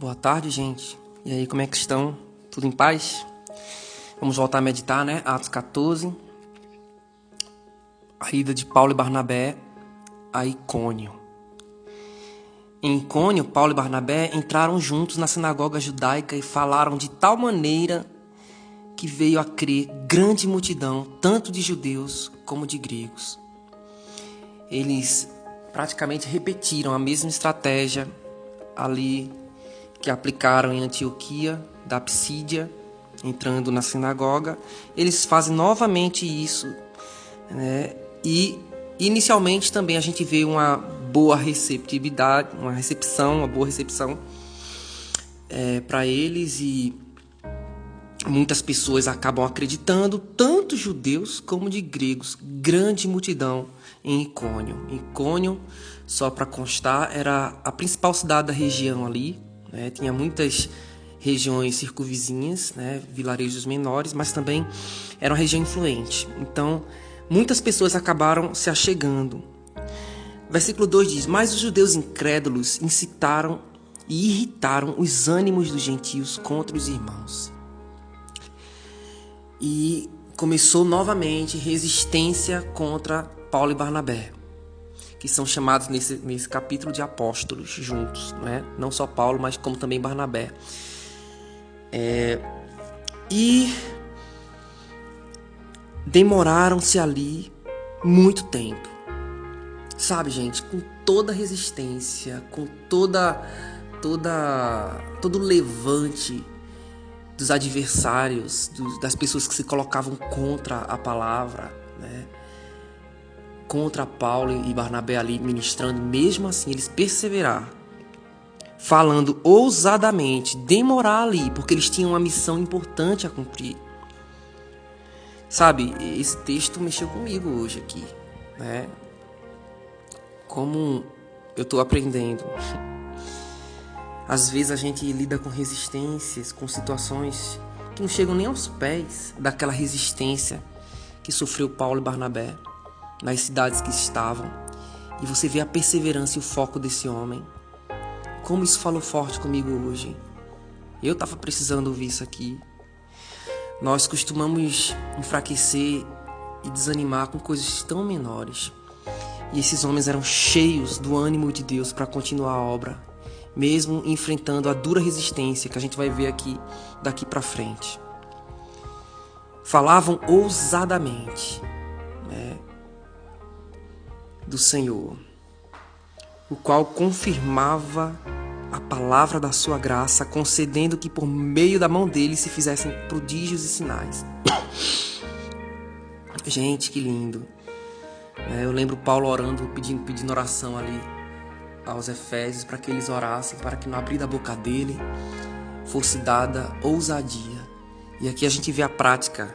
Boa tarde, gente. E aí, como é que estão? Tudo em paz? Vamos voltar a meditar, né? Atos 14. A ida de Paulo e Barnabé a Icônio. Em Icônio, Paulo e Barnabé entraram juntos na sinagoga judaica e falaram de tal maneira que veio a crer grande multidão, tanto de judeus como de gregos. Eles praticamente repetiram a mesma estratégia ali que aplicaram em Antioquia, da Psídia, entrando na sinagoga. Eles fazem novamente isso, né? E inicialmente também a gente vê uma boa receptividade, uma boa recepção para eles, e muitas pessoas acabam acreditando, tanto judeus como de gregos. Grande multidão em Icônio. Icônio, só para constar, era a principal cidade da região ali, né? Tinha muitas regiões circunvizinhas, né? Vilarejos menores, mas também era uma região influente. Então, muitas pessoas acabaram se achegando. Versículo 2 diz: mas os judeus incrédulos incitaram e irritaram os ânimos dos gentios contra os irmãos. E começou novamente resistência contra Paulo e Barnabé, que são chamados nesse capítulo de apóstolos juntos, né? Não só Paulo, mas como também Barnabé. E demoraram-se ali muito tempo. Sabe, gente, com toda resistência, com todo levante dos adversários, das pessoas que se colocavam contra a palavra, né? Contra Paulo e Barnabé ali ministrando, mesmo assim eles perseveraram, falando ousadamente, demorar ali, porque eles tinham uma missão importante a cumprir. Sabe, esse texto mexeu comigo hoje aqui, né? Como eu estou aprendendo. Às vezes a gente lida com resistências, com situações que não chegam nem aos pés daquela resistência que sofreu Paulo e Barnabé nas cidades que estavam. E você vê a perseverança e o foco desse homem. Como isso falou forte comigo hoje. Eu estava precisando ouvir isso aqui. Nós costumamos enfraquecer e desanimar com coisas tão menores. E esses homens eram cheios do ânimo de Deus para continuar a obra, mesmo enfrentando a dura resistência que a gente vai ver aqui daqui para frente. Falavam ousadamente, né, do Senhor, o qual confirmava a palavra da sua graça, concedendo que por meio da mão dele se fizessem prodígios e sinais. Gente, que lindo. Eu lembro Paulo orando, pedindo oração ali aos Efésios para que eles orassem, para que no abrir da boca dele fosse dada ousadia. E aqui a gente vê a prática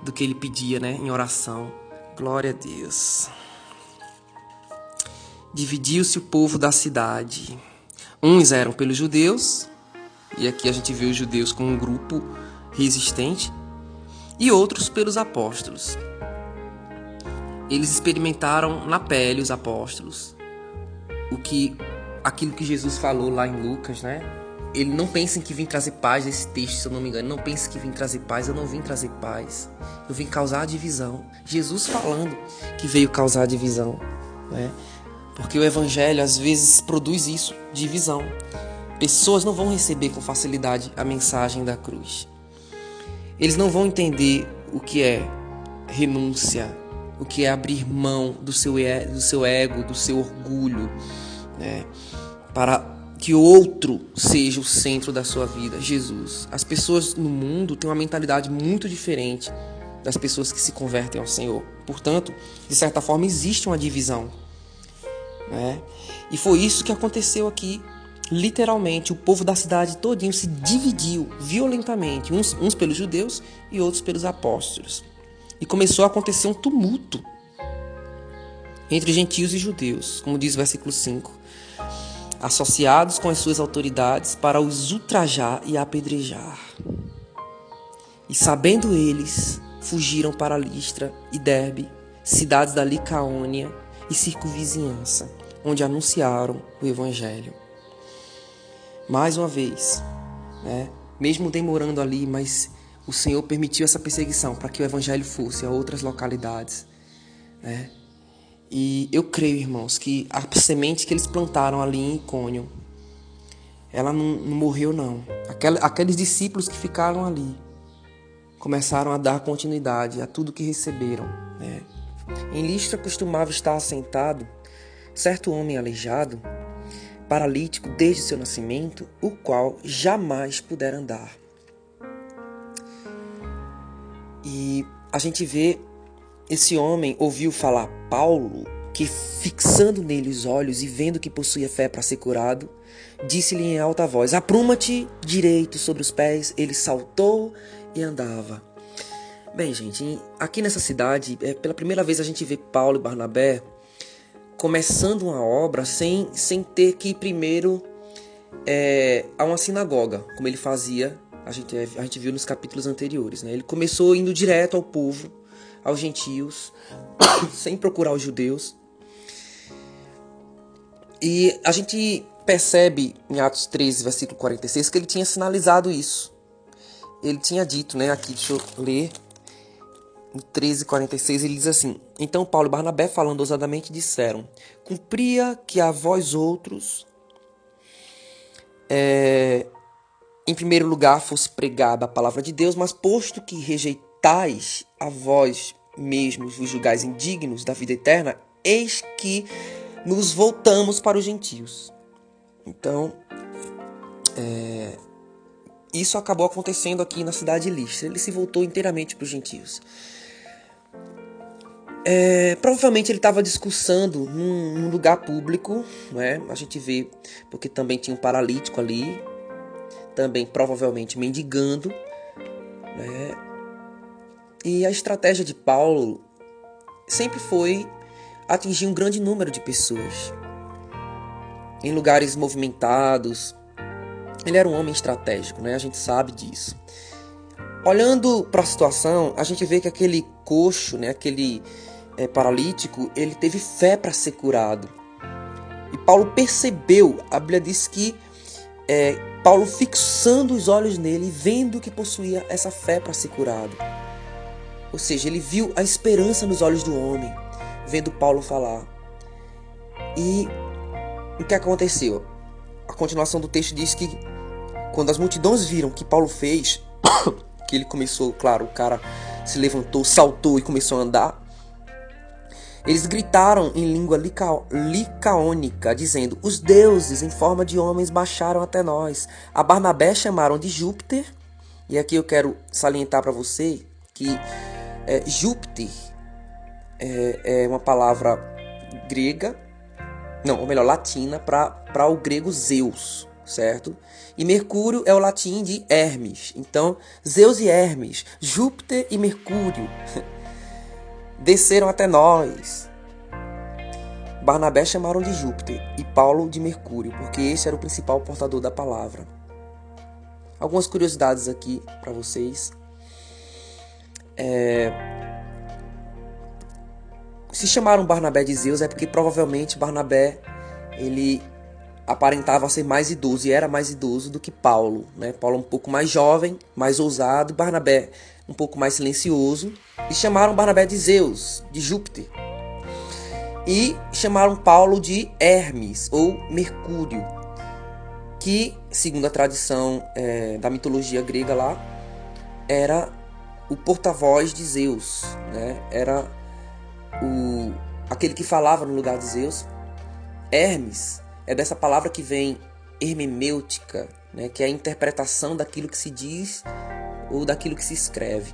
do que ele pedia, né, em oração. Glória a Deus. Dividiu-se o povo da cidade. Uns eram pelos judeus, e aqui a gente vê os judeus como um grupo resistente, e outros pelos apóstolos. Eles experimentaram na pele, os apóstolos, aquilo que Jesus falou lá em Lucas, né? Ele não pensa que vim trazer paz, nesse texto, se eu não me engano. Não pense que vim trazer paz, eu não vim trazer paz. Eu vim causar a divisão. Jesus falando que veio causar a divisão, né? Porque o evangelho às vezes produz isso, divisão. Pessoas não vão receber com facilidade a mensagem da cruz. Eles não vão entender o que é renúncia, o que é abrir mão do seu ego, do seu orgulho, né, para que o outro seja o centro da sua vida, Jesus. As pessoas no mundo têm uma mentalidade muito diferente das pessoas que se convertem ao Senhor. Portanto, de certa forma, existe uma divisão, né? E foi isso que aconteceu aqui. Literalmente, o povo da cidade todinho se dividiu violentamente, uns pelos judeus e outros pelos apóstolos. E começou a acontecer um tumulto entre gentios e judeus, como diz o versículo 5, associados com as suas autoridades para os ultrajar e apedrejar. E sabendo eles, fugiram para Listra e Derbe, cidades da Licaônia e circunvizinhança, onde anunciaram o evangelho. Mais uma vez, né? Mesmo demorando ali, mas o Senhor permitiu essa perseguição para que o evangelho fosse a outras localidades, né? E eu creio, irmãos, que a semente que eles plantaram ali em Icônio, ela não morreu, não. Aqueles discípulos que ficaram ali começaram a dar continuidade a tudo que receberam, né? Em Listra costumava estar assentado certo homem aleijado, paralítico desde seu nascimento, o qual jamais pudera andar. E a gente vê esse homem ouviu falar Paulo, que fixando nele os olhos e vendo que possuía fé para ser curado, disse-lhe em alta voz: apruma-te direito sobre os pés. Ele saltou e andava. Bem, gente, aqui nessa cidade, pela primeira vez a gente vê Paulo e Barnabé começando uma obra sem ter que ir primeiro a uma sinagoga, como ele fazia, a gente viu nos capítulos anteriores, né? Ele começou indo direto ao povo, aos gentios, sem procurar os judeus. E a gente percebe em Atos 13, versículo 46, que ele tinha sinalizado isso. Ele tinha dito, né? Aqui, deixa eu ler. Em 13:46 ele diz assim: então Paulo e Barnabé, falando ousadamente, disseram: cumpria que a vós outros, em primeiro lugar, fosse pregada a palavra de Deus, mas posto que rejeitais a vós mesmos, vos julgais indignos da vida eterna, eis que nos voltamos para os gentios. Então, isso acabou acontecendo aqui na cidade de Listra. Ele se voltou inteiramente para os gentios. Provavelmente ele estava discursando num lugar público, né? A gente vê, porque também tinha um paralítico ali, também provavelmente mendigando, né? E a estratégia de Paulo sempre foi atingir um grande número de pessoas em lugares movimentados. Ele era um homem estratégico, né? A gente sabe disso. Olhando para a situação, a gente vê que aquele coxo, né? Aquele paralítico, ele teve fé para ser curado. E Paulo percebeu, a Bíblia diz que Paulo fixando os olhos nele, vendo que possuía essa fé para ser curado. Ou seja, ele viu a esperança nos olhos do homem, vendo Paulo falar. E o que aconteceu? A continuação do texto diz que quando as multidões viram o que Paulo fez, que ele começou, claro, o cara se levantou, saltou e começou a andar, eles gritaram em língua licaônica, dizendo: os deuses em forma de homens baixaram até nós. A Barnabé chamaram de Júpiter, e aqui eu quero salientar para você que Júpiter é uma palavra grega, não, ou melhor, latina, para o grego Zeus, certo? E Mercúrio é o latim de Hermes. Então, Zeus e Hermes, Júpiter e Mercúrio desceram até nós. Barnabé chamaram de Júpiter e Paulo de Mercúrio, porque esse era o principal portador da palavra. Algumas curiosidades aqui para vocês. Se chamaram Barnabé de Zeus é porque provavelmente Barnabé ele aparentava ser mais idoso e era mais idoso do que Paulo, né? Paulo um pouco mais jovem, mais ousado, Barnabé um pouco mais silencioso, e chamaram Barnabé de Zeus, de Júpiter, e chamaram Paulo de Hermes ou Mercúrio, que segundo a tradição da mitologia grega lá, era o porta-voz de Zeus, né? Era aquele que falava no lugar de Zeus. Hermes é dessa palavra que vem hermenêutica, né? Que é a interpretação daquilo que se diz ou daquilo que se escreve.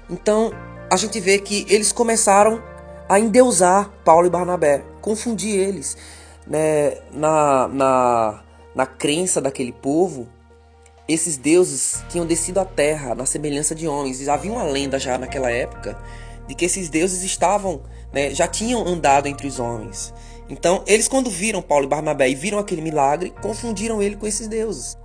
Então, a gente vê que eles começaram a endeusar Paulo e Barnabé, confundir eles, né? Na crença daquele povo, esses deuses tinham descido à terra na semelhança de homens. E havia uma lenda já naquela época de que esses deuses estavam, né, já tinham andado entre os homens. Então, eles quando viram Paulo e Barnabé e viram aquele milagre, confundiram ele com esses deuses.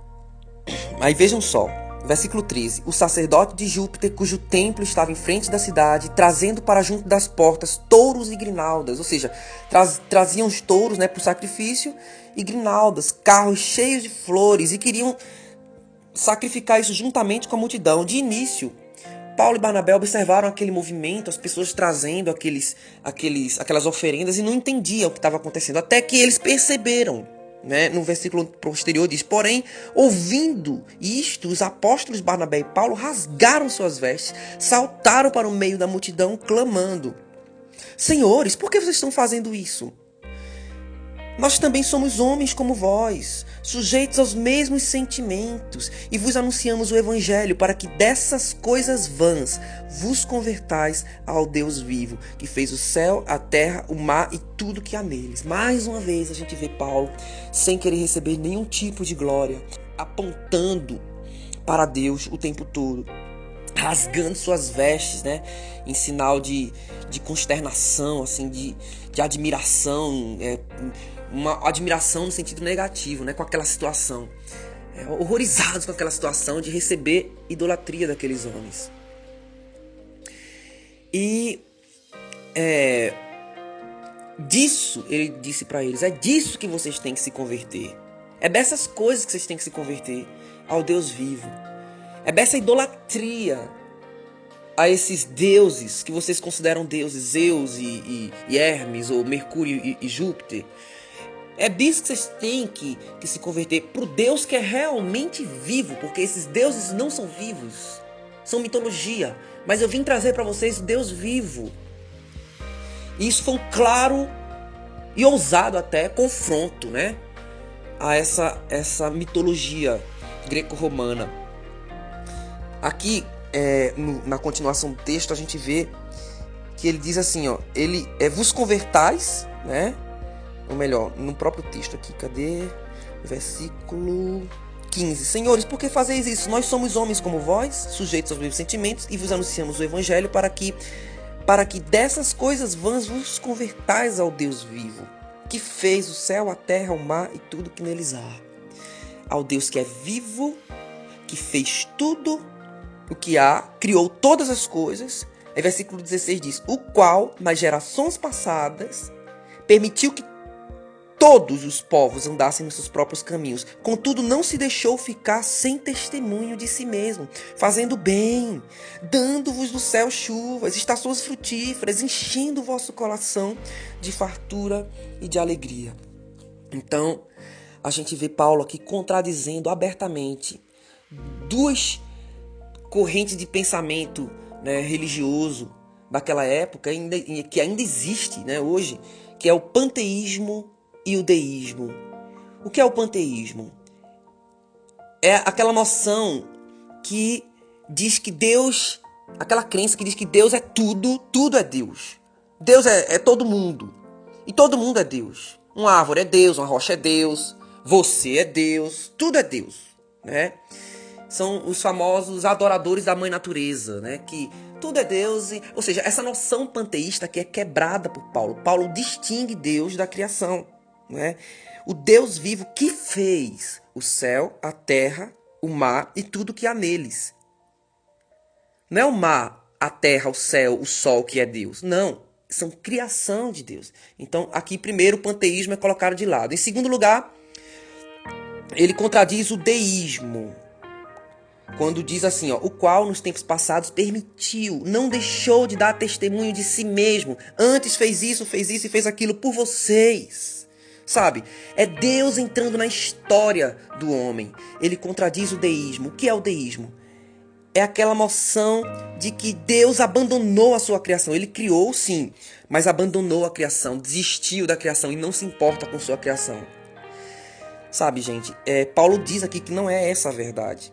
Aí vejam só, Versículo 13. O sacerdote de Júpiter, cujo templo estava em frente da cidade, trazendo para junto das portas touros e grinaldas. Ou seja, traziam os touros, né, para o sacrifício, e grinaldas, carros cheios de flores, e queriam sacrificar isso juntamente com a multidão. De início, Paulo e Barnabé observaram aquele movimento, as pessoas trazendo aquelas oferendas, e não entendiam o que estava acontecendo. Até que eles perceberam. Né? No versículo posterior diz: porém, ouvindo isto, os apóstolos Barnabé e Paulo rasgaram suas vestes, saltaram para o meio da multidão, clamando: Senhores, por que vocês estão fazendo isso? Nós também somos homens como vós, sujeitos aos mesmos sentimentos, e vos anunciamos o Evangelho para que dessas coisas vãs vos convertais ao Deus vivo, que fez o céu, a terra, o mar e tudo que há neles. Mais uma vez a gente vê Paulo, sem querer receber nenhum tipo de glória, apontando para Deus o tempo todo, rasgando suas vestes, né, em sinal de consternação, assim, de admiração, uma admiração no sentido negativo, né, com aquela situação, horrorizados com aquela situação de receber idolatria daqueles homens. E disso, ele disse para eles, é disso que vocês têm que se converter, é dessas coisas que vocês têm que se converter ao Deus vivo, é dessa idolatria a esses deuses que vocês consideram deuses, Zeus e Hermes, ou Mercúrio e Júpiter. É disso que vocês têm que se converter para o Deus que é realmente vivo, porque esses deuses não são vivos, são mitologia. Mas eu vim trazer para vocês o Deus vivo. E isso foi um claro e ousado até confronto, né, a essa mitologia greco-romana. Aqui, na continuação do texto, a gente vê que ele diz assim, ó, ele vos convertais, né? Ou melhor, no próprio texto aqui, cadê? Versículo 15. Senhores, por que fazeis isso? Nós somos homens como vós, sujeitos aos mesmos sentimentos, e vos anunciamos o Evangelho para que dessas coisas vãs vos convertais ao Deus vivo, que fez o céu, a terra, o mar e tudo que neles há. Ao Deus que é vivo, que fez tudo o que há, criou todas as coisas. Aí versículo 16 diz: o qual, nas gerações passadas, permitiu que todos os povos andassem nos seus próprios caminhos. Contudo, não se deixou ficar sem testemunho de si mesmo, fazendo bem, dando-vos do céu chuvas, estações frutíferas, enchendo o vosso coração de fartura e de alegria. Então, a gente vê Paulo aqui contradizendo abertamente duas correntes de pensamento, né, religioso daquela época, que ainda existe, né, hoje, que é o panteísmo e o deísmo. O que é o panteísmo? É aquela noção que diz que Deus, aquela crença que diz que Deus é tudo, tudo é Deus. Deus é todo mundo, e todo mundo é Deus. Uma árvore é Deus, uma rocha é Deus, você é Deus, tudo é Deus, né? São os famosos adoradores da mãe natureza, né? Que tudo é Deus, ou seja, essa noção panteísta que é quebrada por Paulo. Paulo distingue Deus da criação, né? O Deus vivo que fez o céu, a terra, o mar e tudo que há neles. Não é o mar, a terra, o céu, o sol que é Deus. Não, são criação de Deus. Então, aqui primeiro o panteísmo é colocado de lado. Em segundo lugar, ele contradiz o deísmo, quando diz assim, ó, o qual nos tempos passados permitiu, não deixou de dar testemunho de si mesmo. Antes fez isso e fez aquilo por vocês. Sabe? É Deus entrando na história do homem. Ele contradiz o deísmo. O que é o deísmo? É aquela noção de que Deus abandonou a sua criação. Ele criou, sim, mas abandonou a criação, desistiu da criação e não se importa com sua criação. Sabe, gente? Paulo diz aqui que não é essa a verdade.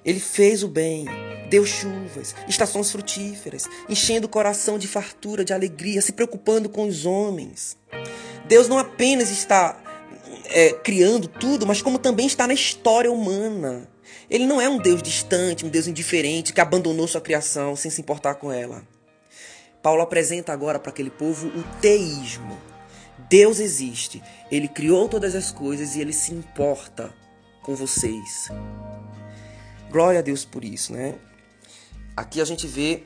Ele fez o bem, deu chuvas, estações frutíferas, enchendo o coração de fartura, de alegria, se preocupando com os homens. Deus não apenas está criando tudo, mas como também está na história humana. Ele não é um Deus distante, um Deus indiferente, que abandonou sua criação sem se importar com ela. Paulo apresenta agora para aquele povo o teísmo. Deus existe, Ele criou todas as coisas e Ele se importa com vocês. Glória a Deus por isso, né? Aqui a gente vê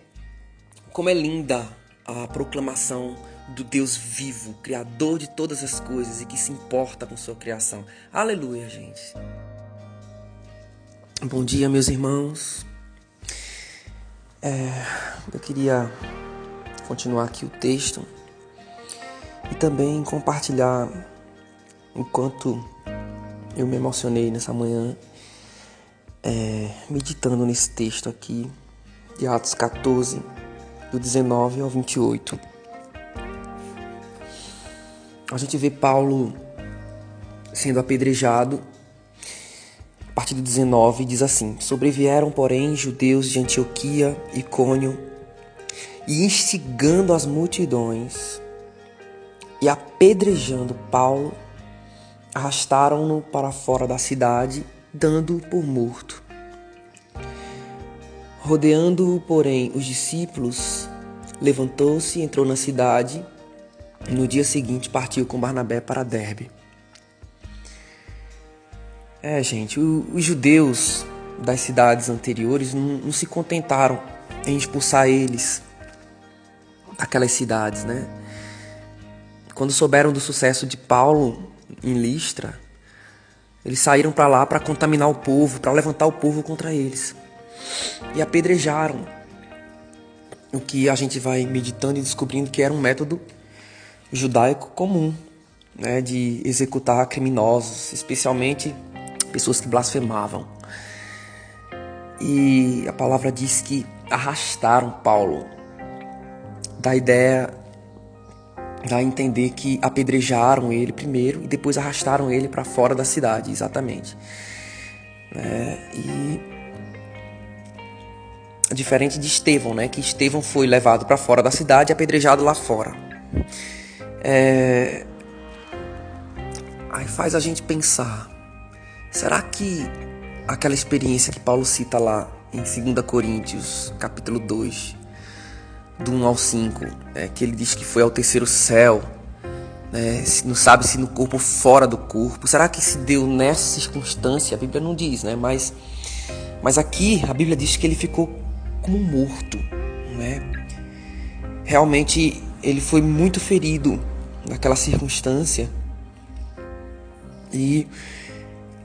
como é linda a proclamação do Deus vivo, Criador de todas as coisas e que se importa com sua criação. Aleluia, gente. Bom dia, meus irmãos. Eu queria continuar aqui o texto e também compartilhar, enquanto eu me emocionei nessa manhã, meditando nesse texto aqui de Atos 14, do 19 ao 28. A gente vê Paulo sendo apedrejado. A partir do 19 diz assim: sobrevieram, porém, judeus de Antioquia, Icônio, e instigando as multidões e apedrejando Paulo, arrastaram-no para fora da cidade, dando-o por morto. Rodeando-o, porém, os discípulos, levantou-se e entrou na cidade, e no dia seguinte partiu com Barnabé para Derbe. Gente, os judeus das cidades anteriores não se contentaram em expulsar eles daquelas cidades, né? Quando souberam do sucesso de Paulo em Listra, eles saíram para lá para contaminar o povo, para levantar o povo contra eles. E apedrejaram, o que a gente vai meditando e descobrindo que era um método judaico comum, né, de executar criminosos, especialmente pessoas que blasfemavam. E a palavra diz que arrastaram Paulo. Dá a entender que apedrejaram ele primeiro e depois arrastaram ele para fora da cidade, exatamente. E diferente de Estevão, né, que Estevão foi levado para fora da cidade e apedrejado lá fora. Aí faz a gente pensar, será que aquela experiência que Paulo cita lá em 2 Coríntios, capítulo 2, do 1 ao 5, que ele diz que foi ao terceiro céu, não sabe se no corpo ou fora do corpo, será que se deu nessa circunstância? A Bíblia não diz, né? Mas aqui a Bíblia diz que ele ficou como morto, né? Realmente ele foi muito ferido naquela circunstância e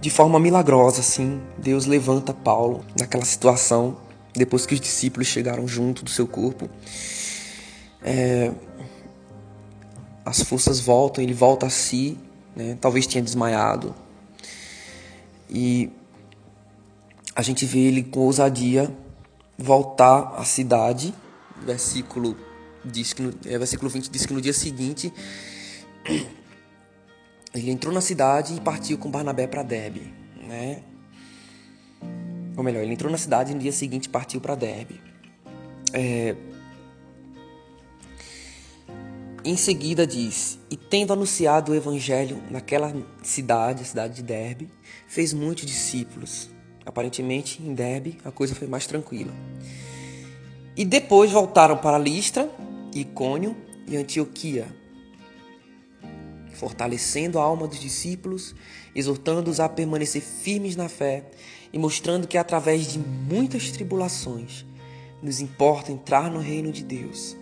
de forma milagrosa, assim, Deus levanta Paulo naquela situação, depois que os discípulos chegaram junto do seu corpo. As forças voltam, ele volta a si, né? Talvez tenha desmaiado. E a gente vê ele com ousadia voltar à cidade. Versículo 20 diz que no dia seguinte ele entrou na cidade e partiu com Barnabé para Derbe, né? Ou melhor, ele entrou na cidade e no dia seguinte partiu para Derbe. Em seguida diz: e tendo anunciado o evangelho naquela cidade, a cidade de Derbe, fez muitos discípulos. Aparentemente, em Derbe, a coisa foi mais tranquila. E depois voltaram para Listra, Icônio e Antioquia, fortalecendo a alma dos discípulos, exortando-os a permanecer firmes na fé e mostrando que através de muitas tribulações nos importa entrar no reino de Deus.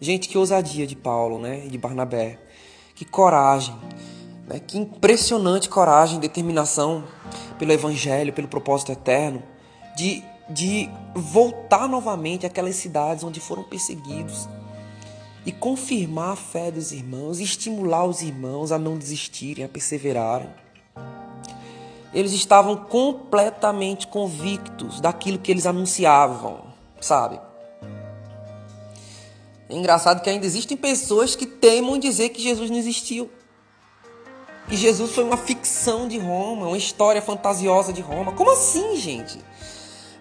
Gente, que ousadia de Paulo, né, e de Barnabé. Que coragem, né, que impressionante coragem e determinação pelo evangelho, pelo propósito eterno, de voltar novamente àquelas cidades onde foram perseguidos e confirmar a fé dos irmãos, e estimular os irmãos a não desistirem, a perseverarem. Eles estavam completamente convictos daquilo que eles anunciavam, sabe? É engraçado que ainda existem pessoas que teimam dizer que Jesus não existiu. Que Jesus foi uma ficção de Roma, uma história fantasiosa de Roma. Como assim, gente?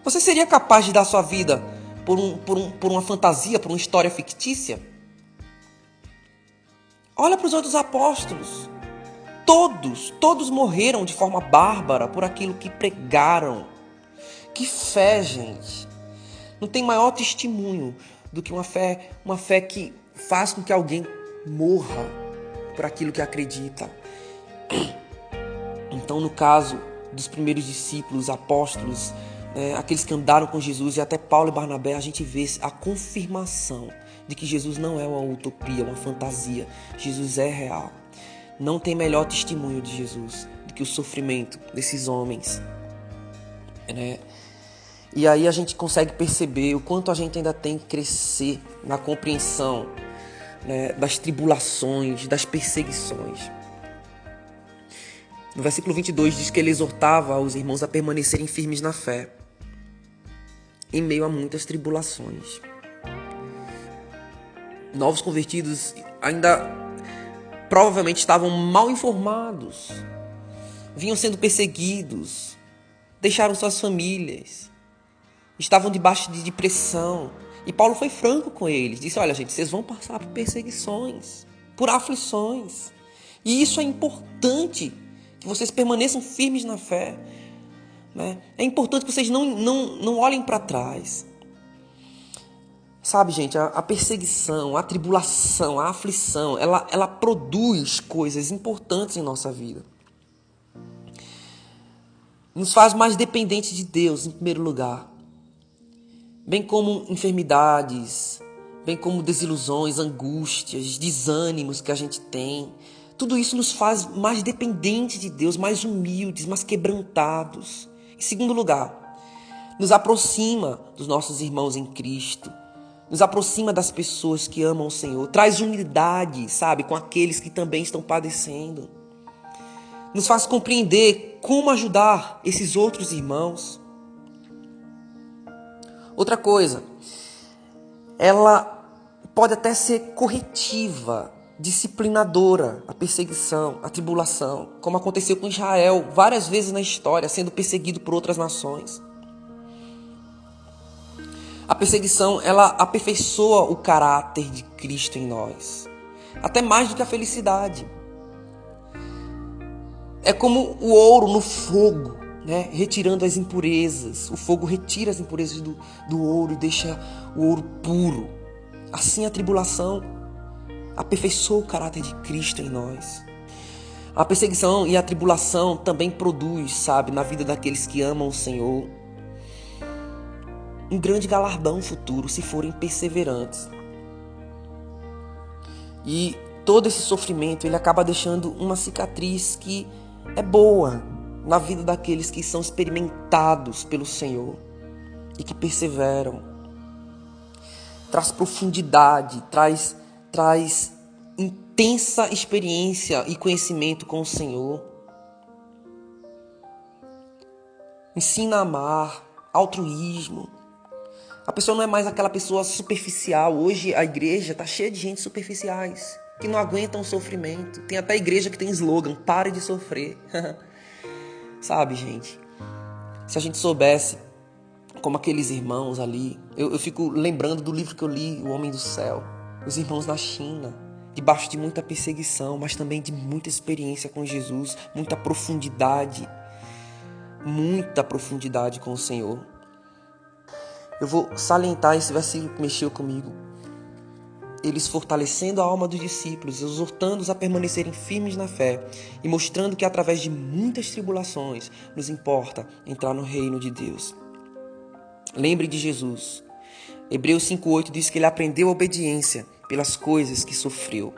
Você seria capaz de dar sua vida por uma fantasia, por uma história fictícia? Olha para os outros apóstolos. Todos morreram de forma bárbara por aquilo que pregaram. Que fé, gente. Não tem maior testemunho do que uma fé que faz com que alguém morra por aquilo que acredita. Então, no caso dos primeiros discípulos, apóstolos, aqueles que andaram com Jesus, e até Paulo e Barnabé, a gente vê a confirmação de que Jesus não é uma utopia, uma fantasia. Jesus é real. Não tem melhor testemunho de Jesus do que o sofrimento desses homens, né? E aí a gente consegue perceber o quanto a gente ainda tem que crescer na compreensão, né, das tribulações, das perseguições. No versículo 22 diz que ele exortava os irmãos a permanecerem firmes na fé, em meio a muitas tribulações. Novos convertidos ainda provavelmente estavam mal informados, vinham sendo perseguidos, deixaram suas famílias, estavam debaixo de depressão. E Paulo foi franco com eles, disse: olha gente, vocês vão passar por perseguições, por aflições, e isso é importante, que vocês permaneçam firmes na fé, né? É importante que vocês não olhem para trás. Sabe, gente, a perseguição, a tribulação, a aflição, ela produz coisas importantes em nossa vida. Nos faz mais dependentes de Deus, em primeiro lugar. Bem como enfermidades, bem como desilusões, angústias, desânimos que a gente tem. Tudo isso nos faz mais dependentes de Deus, mais humildes, mais quebrantados. Em segundo lugar, nos aproxima dos nossos irmãos em Cristo. Nos aproxima das pessoas que amam o Senhor. Traz unidade, sabe, com aqueles que também estão padecendo. Nos faz compreender como ajudar esses outros irmãos. Outra coisa, ela pode até ser corretiva, disciplinadora, a perseguição, a tribulação, como aconteceu com Israel várias vezes na história, sendo perseguido por outras nações. A perseguição, ela aperfeiçoa o caráter de Cristo em nós, até mais do que a felicidade. É como o ouro no fogo, né? Retirando as impurezas. O fogo retira as impurezas do ouro e deixa o ouro puro. Assim a tribulação aperfeiçoa o caráter de Cristo em nós. A perseguição e a tribulação também produz, sabe, na vida daqueles que amam o Senhor, um grande galardão futuro, se forem perseverantes. E todo esse sofrimento, ele acaba deixando uma cicatriz que é boa na vida daqueles que são experimentados pelo Senhor e que perseveram. Traz profundidade, traz intensa experiência e conhecimento com o Senhor. Ensina a amar, altruísmo. A pessoa não é mais aquela pessoa superficial. Hoje a igreja está cheia de gente superficiais, que não aguentam o sofrimento. Tem até igreja que tem slogan: pare de sofrer. Sabe, gente? Se a gente soubesse como aqueles irmãos ali... Eu fico lembrando do livro que eu li, O Homem do Céu. Os irmãos na China, debaixo de muita perseguição, mas também de muita experiência com Jesus, muita profundidade com o Senhor. Eu vou salientar esse versículo que mexeu comigo. Eles fortalecendo a alma dos discípulos, exortando-os a permanecerem firmes na fé e mostrando que através de muitas tribulações nos importa entrar no reino de Deus. Lembre de Jesus. Hebreus 5:8 diz que ele aprendeu a obediência pelas coisas que sofreu.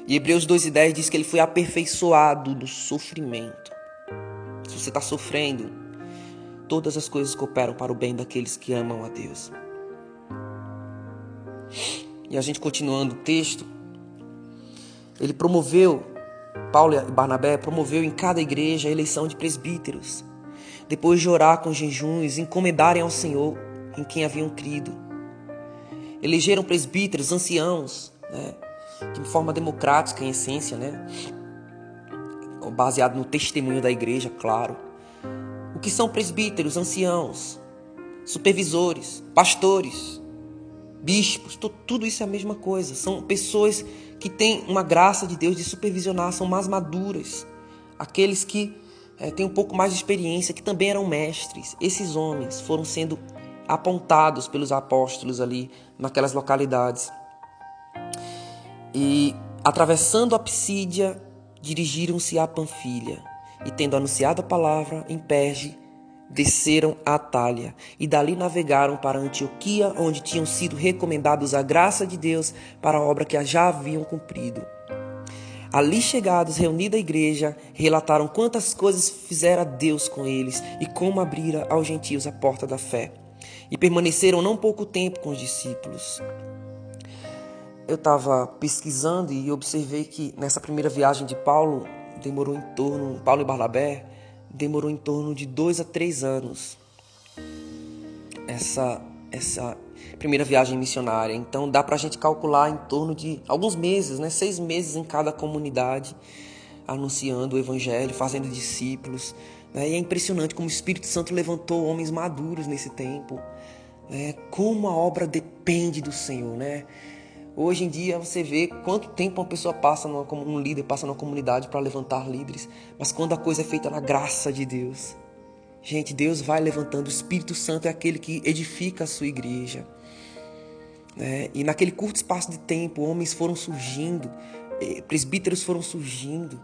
E Hebreus 2:10 diz que ele foi aperfeiçoado no sofrimento. Se você está sofrendo, todas as coisas cooperam para o bem daqueles que amam a Deus. E a gente continuando o texto, Paulo e Barnabé promoveu em cada igreja a eleição de presbíteros, depois de orar com jejuns, encomendarem ao Senhor em quem haviam crido. Elegeram presbíteros, anciãos, né, de forma democrática em essência, né, baseado no testemunho da igreja, claro. O que são presbíteros, anciãos, supervisores, pastores, bispos? Tudo isso é a mesma coisa. São pessoas que têm uma graça de Deus de supervisionar, são mais maduras. Aqueles que têm um pouco mais de experiência, que também eram mestres. Esses homens foram sendo apontados pelos apóstolos ali naquelas localidades. E atravessando a Psídia, dirigiram-se a Panfilha. E tendo anunciado a palavra em Perge, desceram a Atália e dali navegaram para Antioquia, onde tinham sido recomendados a graça de Deus para a obra que já haviam cumprido. Ali chegados, reunida a igreja, relataram quantas coisas fizera Deus com eles e como abrira aos gentios a porta da fé. E permaneceram não pouco tempo com os discípulos. Eu estava pesquisando e observei que nessa primeira viagem de Paulo, Paulo e Barnabé, demorou em torno de 2 a 3 anos essa primeira viagem missionária. Então dá para a gente calcular em torno de alguns meses, 6 meses em cada comunidade, anunciando o evangelho, fazendo discípulos. E é impressionante como o Espírito Santo levantou homens maduros nesse tempo. Como a obra depende do Senhor. Hoje em dia você vê quanto tempo uma pessoa passa, um líder passa numa comunidade para levantar líderes. Mas quando a coisa é feita na graça de Deus, gente, Deus vai levantando. O Espírito Santo é aquele que edifica a sua igreja. E naquele curto espaço de tempo, homens foram surgindo, presbíteros foram surgindo,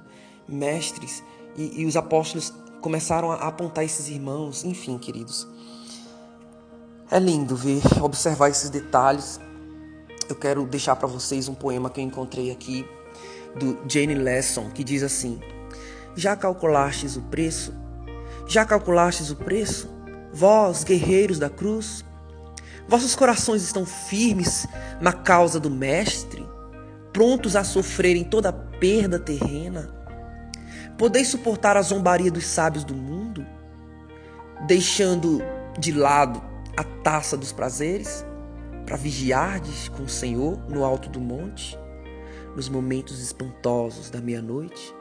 mestres, e os apóstolos começaram a apontar esses irmãos. Enfim, queridos, é lindo observar esses detalhes. Eu quero deixar para vocês um poema que eu encontrei aqui, do Jane Lesson, que diz assim: Já calculastes o preço? Já calculastes o preço? Vós, guerreiros da cruz? Vossos corações estão firmes na causa do Mestre, prontos a sofrerem toda a perda terrena? Podeis suportar a zombaria dos sábios do mundo, deixando de lado a taça dos prazeres, para vigiardes com o Senhor no alto do monte, nos momentos espantosos da meia-noite?